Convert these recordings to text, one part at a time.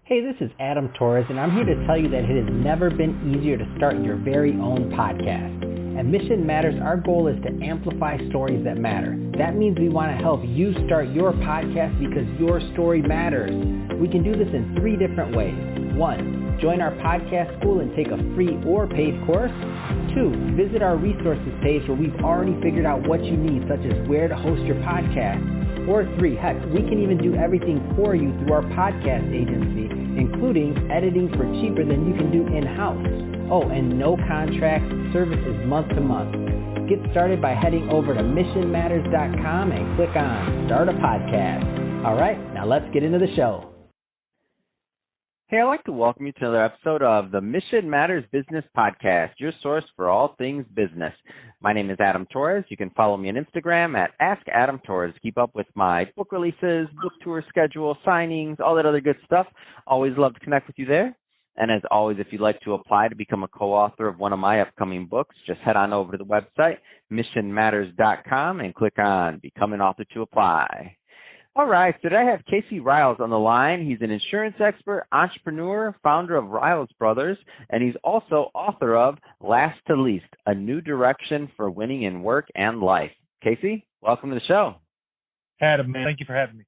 Hey, this is Adam Torres, and I'm here to tell you that it has never been easier to start your very own podcast. At Mission Matters, our goal is to amplify stories that matter. That means we want to help you start your podcast because your story matters. We can do this in 3 different ways. 1, join our podcast school and take a free or paid course. 2, visit our resources page where we've already figured out what you need, such as where to host your podcast. Or 3, heck, we can even do everything for you through our podcast agency, including editing for cheaper than you can do in-house. Oh, and no contracts, services month to month. Get started by heading over to missionmatters.com and click on Start a Podcast. All right, now let's get into the show. Hey, I'd like to welcome you to another episode of the Mission Matters Business Podcast, your source for all things business. My name is Adam Torres. You can follow me on Instagram at AskAdamTorres. Keep up with my book releases, book tour schedule, signings, all that other good stuff. Always love to connect with you there. And as always, if you'd like to apply to become a co-author of one of my upcoming books, just head on over to the website, missionmatters.com, and click on Become an Author to apply. All right, today I have Casey Ryals on the line. He's an insurance expert, entrepreneur, founder of Ryals Brothers, and he's also author of Last to Least, A New Direction for Winning in Work and Life. Casey, welcome to the show. Adam, man, thank you for having me.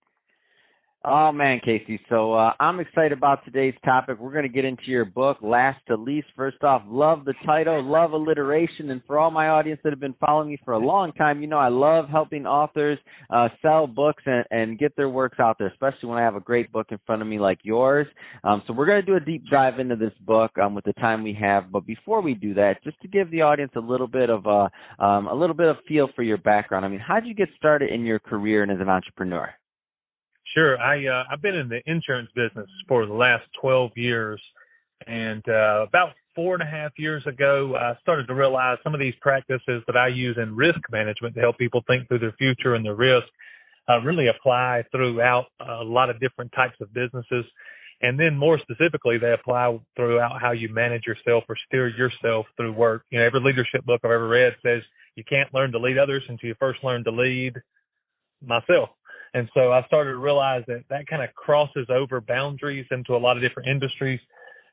Oh, man, Casey. So I'm excited about today's topic. We're going to get into your book, Last to Least. First off, love the title, love alliteration. And for all my audience that have been following me for a long time, you know I love helping authors sell books and get their works out there, especially when I have a great book in front of me like yours. So we're going to do a deep dive into this book with the time we have. But before we do that, just to give the audience a little bit of feel for your background. I mean, how did you get started in your career and as an entrepreneur? Sure. I've been in the insurance business for the last 12 years. And about 4.5 years ago, I started to realize some of these practices that I use in risk management to help people think through their future and their risk really apply throughout a lot of different types of businesses. And then more specifically, they apply throughout how you manage yourself or steer yourself through work. You know, every leadership book I've ever read says you can't learn to lead others until you first learn to lead myself. And so I started to realize that kind of crosses over boundaries into a lot of different industries.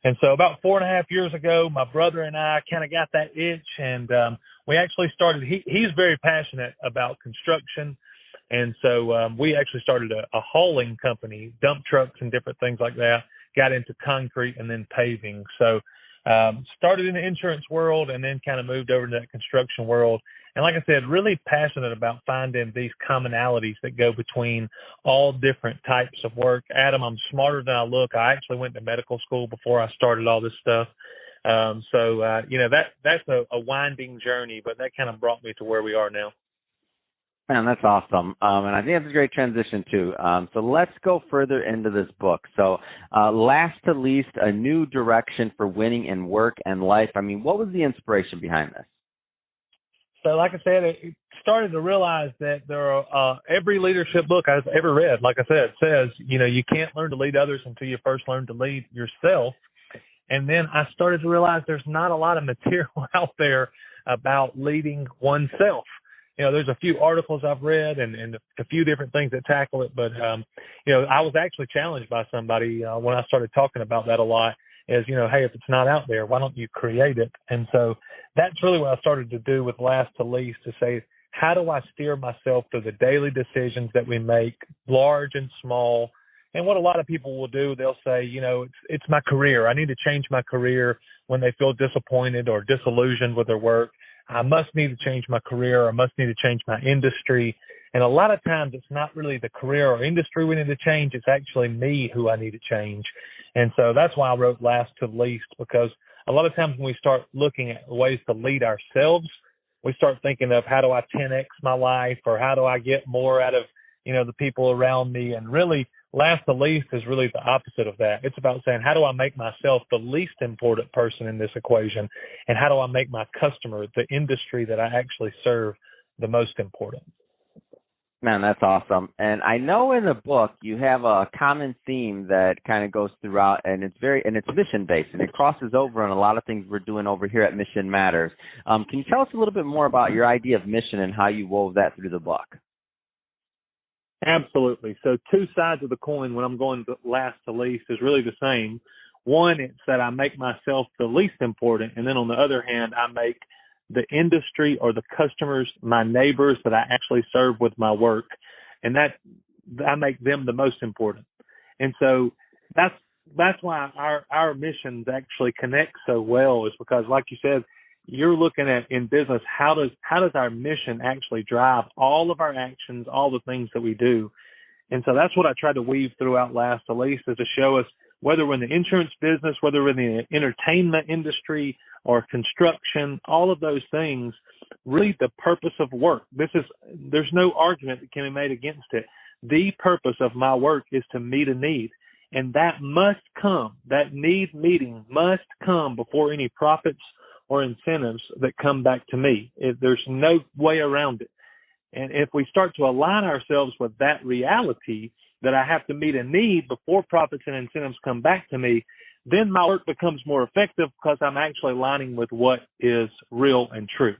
And so about 4.5 years ago, my brother and I kind of got that itch, and we actually started, he's very passionate about construction. And so we actually started a hauling company, dump trucks and different things like that, got into concrete and then paving. So started in the insurance world and then kind of moved over to that construction world. And like I said, really passionate about finding these commonalities that go between all different types of work. Adam, I'm smarter than I look. I actually went to medical school before I started all this stuff. You know, that's a winding journey, but that kind of brought me to where we are now. Man, that's awesome. And I think that's a great transition, too. So let's go further into this book. So Last to Least, A New Direction for Winning in Work and Life. I mean, what was the inspiration behind this? So like I said, it started to realize that there are every leadership book I've ever read, like I said, says, you know, you can't learn to lead others until you first learn to lead yourself. And then I started to realize there's not a lot of material out there about leading oneself. You know, there's a few articles I've read and a few different things that tackle it. But, you know, I was actually challenged by somebody when I started talking about that a lot is, you know, hey, if it's not out there, why don't you create it? And so that's really what I started to do with Last to Least, to say, how do I steer myself through the daily decisions that we make, large and small? And what a lot of people will do, they'll say, you know, it's my career. I need to change my career when they feel disappointed or disillusioned with their work. I must need to change my career. I must need to change my industry. And a lot of times it's not really the career or industry we need to change. It's actually me who I need to change. And so that's why I wrote Last to Least, because a lot of times when we start looking at ways to lead ourselves, we start thinking of how do I 10X my life, or how do I get more out of, you know, the people around me. And really, Last to Least is really the opposite of that. It's about saying, how do I make myself the least important person in this equation? And how do I make my customer, the industry that I actually serve, the most important? Man, that's awesome. And I know in the book you have a common theme that kind of goes throughout, and it's mission-based, and it crosses over on a lot of things we're doing over here at Mission Matters. Can you tell us a little bit more about your idea of mission and how you wove that through the book? Absolutely. So two sides of the coin when I'm going last to least is really the same. One, it's that I make myself the least important. And then on the other hand, I make the industry or the customers, my neighbors that I actually serve with my work, and that I make them the most important. And so that's why our missions actually connect so well, is because, like you said, you're looking at in business, how does our mission actually drive all of our actions, all the things that we do. And so that's what I try to weave throughout Last to Least, is to show us, whether we're in the insurance business, whether we're in the entertainment industry or construction, all of those things, really the purpose of work. There's no argument that can be made against it. The purpose of my work is to meet a need. And that need meeting must come before any profits or incentives that come back to me. There's no way around it. And if we start to align ourselves with that reality, that I have to meet a need before profits and incentives come back to me, then my work becomes more effective because I'm actually aligning with what is real and true.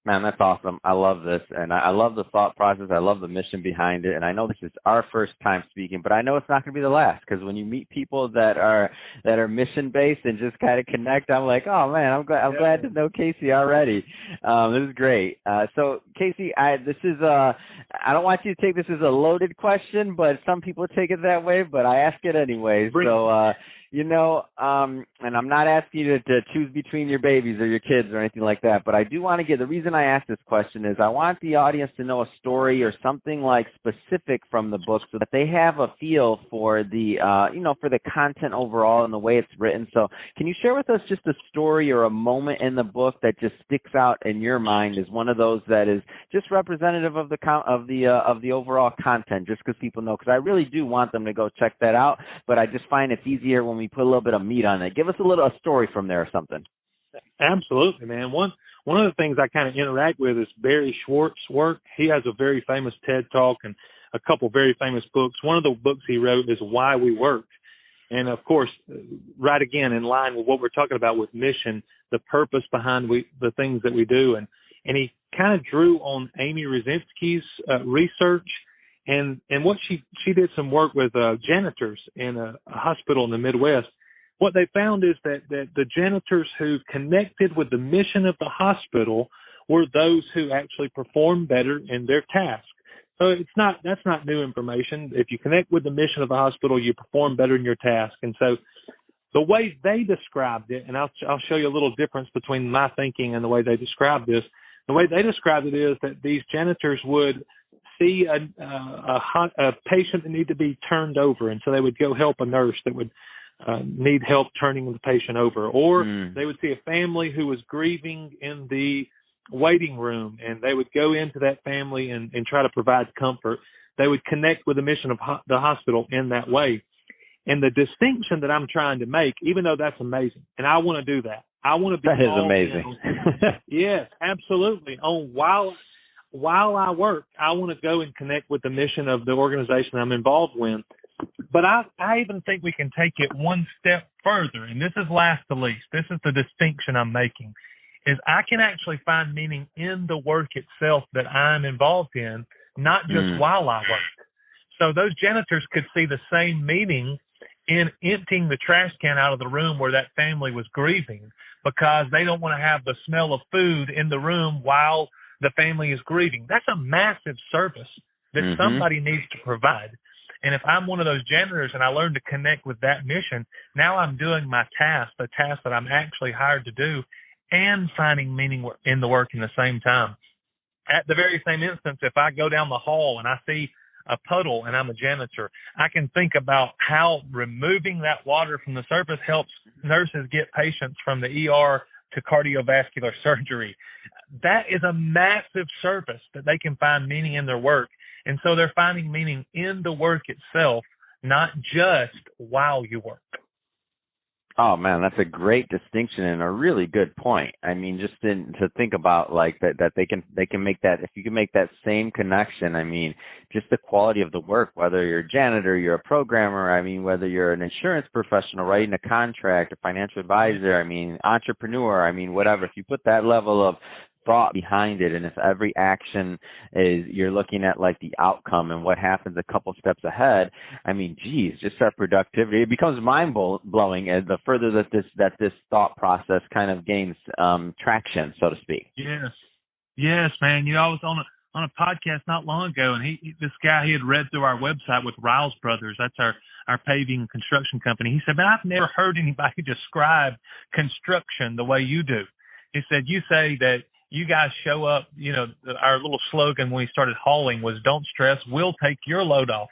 Man, that's awesome. I love this, and I love the thought process. I love the mission behind it, and I know this is our first time speaking, but I know it's not going to be the last, because when you meet people that are mission-based and just kind of connect, I'm like, oh, man, I'm glad to know Casey already. This is great. So, Casey, I don't want you to take this as a loaded question, but some people take it that way, but I ask it anyway. And I'm not asking you to choose between your babies or your kids or anything like that, but I do want to the reason I ask this question is I want the audience to know a story or something like specific from the book, so that they have a feel for the, for the content overall and the way it's written. So can you share with us just a story or a moment in the book that just sticks out in your mind as one of those that is just representative of the overall content, just because people know, because I really do want them to go check that out, but I just find it's easier when we put a little bit of meat on it. Give us a story from there or something. Absolutely, man. One of the things I kind of interact with is Barry Schwartz's work. He has a very famous TED Talk and a couple very famous books. One of the books he wrote is Why We Work. And, of course, right again, in line with what we're talking about with mission, the purpose behind the things that we do. And he kind of drew on Amy Rosinski's research. And what she did some work with janitors in a hospital in the Midwest. What they found is that the janitors who connected with the mission of the hospital were those who actually performed better in their task. So that's not new information. If you connect with the mission of the hospital, you perform better in your task. And so the way they described it, and I'll show you a little difference between my thinking and the way they described this. The way they described it is that these janitors would see a patient that needed to be turned over, and so they would go help a nurse that would need help turning the patient over, or they would see a family who was grieving in the waiting room, and they would go into that family and try to provide comfort. They would connect with the mission of the hospital in that way. And the distinction that I'm trying to make, even though that's amazing, and I want to do that. I want to be. That is amazing. Yes, absolutely. While I work, I want to go and connect with the mission of the organization I'm involved with. But I even think we can take it one step further, and this is last to least. This is the distinction I'm making, is I can actually find meaning in the work itself that I'm involved in, not just while I work. So those janitors could see the same meaning in emptying the trash can out of the room where that family was grieving, because they don't want to have the smell of food in the room while the family is grieving. That's a massive service that somebody needs to provide. And if I'm one of those janitors and I learn to connect with that mission, now I'm doing my task, the task that I'm actually hired to do, and finding meaning in the work in the same time. At the very same instance, if I go down the hall and I see a puddle and I'm a janitor, I can think about how removing that water from the surface helps nurses get patients from the ER to cardiovascular surgery. That is a massive service that they can find meaning in their work. And so they're finding meaning in the work itself, not just while you work. Oh man, that's a great distinction and a really good point. I mean, just to think about like that they can make that, if you can make that same connection. I mean, just the quality of the work, whether you're a janitor, you're a programmer, I mean, whether you're an insurance professional writing a contract, a financial advisor, I mean, entrepreneur, I mean, whatever. If you put that level of thought behind it, and if every action is you're looking at like the outcome and what happens a couple steps ahead, I mean, geez, just that productivity, it becomes mind blowing as the further that this thought process kind of gains traction, so to speak. Yes, man. I was on a podcast not long ago, and this guy, he had read through our website with Ryals Brothers. That's our paving and construction company. He said, man, I've never heard anybody describe construction the way you do. He said, you say that you guys show up, our little slogan when we started hauling was don't stress, we'll take your load off.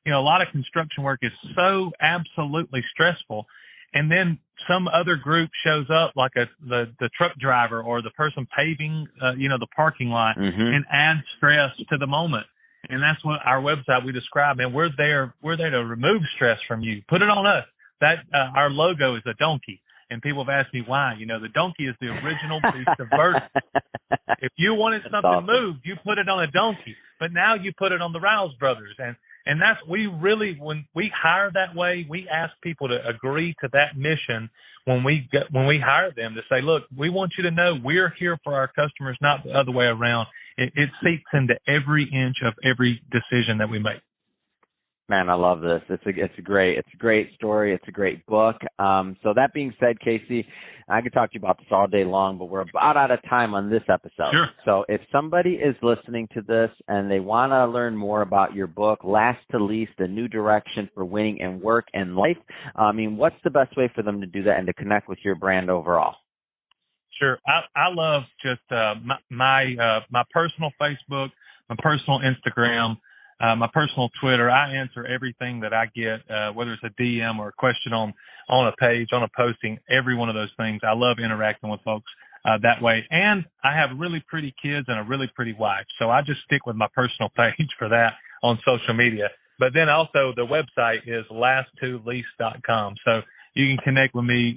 A lot of construction work is so absolutely stressful. And then some other group shows up like the truck driver or the person paving, the parking lot and adds stress to the moment. And that's what our website we describe. And we're there to remove stress from you. Put it on us. That our logo is a donkey. And people have asked me why. The donkey is the original beast of burden. If you wanted something moved, you put it on a donkey. But now you put it on the Ryals Brothers. And that's, when we hire that way, we ask people to agree to that mission when we hire them, to say, look, we want you to know we're here for our customers, not the other way around. It seeps into every inch of every decision that we make. Man, I love this. It's a great story. It's a great book. So that being said, Casey, I could talk to you about this all day long, but we're about out of time on this episode. Sure. So if somebody is listening to this and they want to learn more about your book, Last to Least, A New Direction for Winning in Work and Life, what's the best way for them to do that and to connect with your brand overall? Sure. I love just my personal Facebook, my personal Instagram, my personal Twitter. I answer everything that I get, whether it's a DM or a question on a page, on a posting, every one of those things. I love interacting with folks that way. And I have really pretty kids and a really pretty wife. So I just stick with my personal page for that on social media. But then also the website is last2lease.com. So you can connect with me.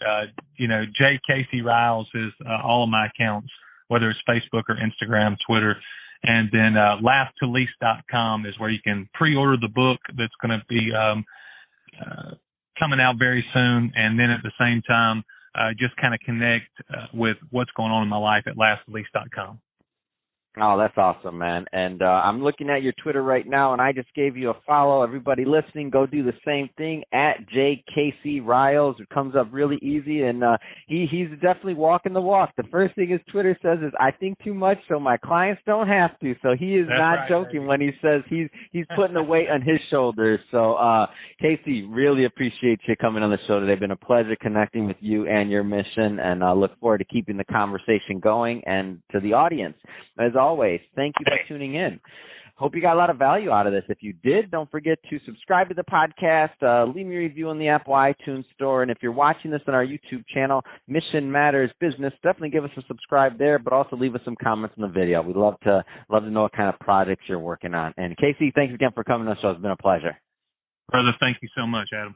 J. Casey Ryals is all of my accounts, whether it's Facebook or Instagram, Twitter. And then last2lease.com is where you can pre-order the book that's going to be coming out very soon. And then at the same time, just kind of connect with what's going on in my life at last2lease.com. Oh, that's awesome, man. And I'm looking at your Twitter right now, and I just gave you a follow. Everybody listening, go do the same thing, at JKC Ryals. It comes up really easy, and he's definitely walking the walk. The first thing his Twitter says is, I think too much, so my clients don't have to. So he is not joking when he says he's putting a weight on his shoulders. So, Casey, really appreciate you coming on the show today. It's been a pleasure connecting with you and your mission, and I look forward to keeping the conversation going. And to the audience, as always, thank you for tuning in. Hope you got a lot of value out of this. If you did, don't forget to subscribe to the podcast, leave me a review on the Apple iTunes Store, and if you're watching this on our YouTube channel, Mission Matters Business, definitely give us a subscribe there, but also leave us some comments on the video. We'd love to know what kind of projects you're working on. And Casey, thanks again for coming on the show. It's been a pleasure. Brother, thank you so much, Adam.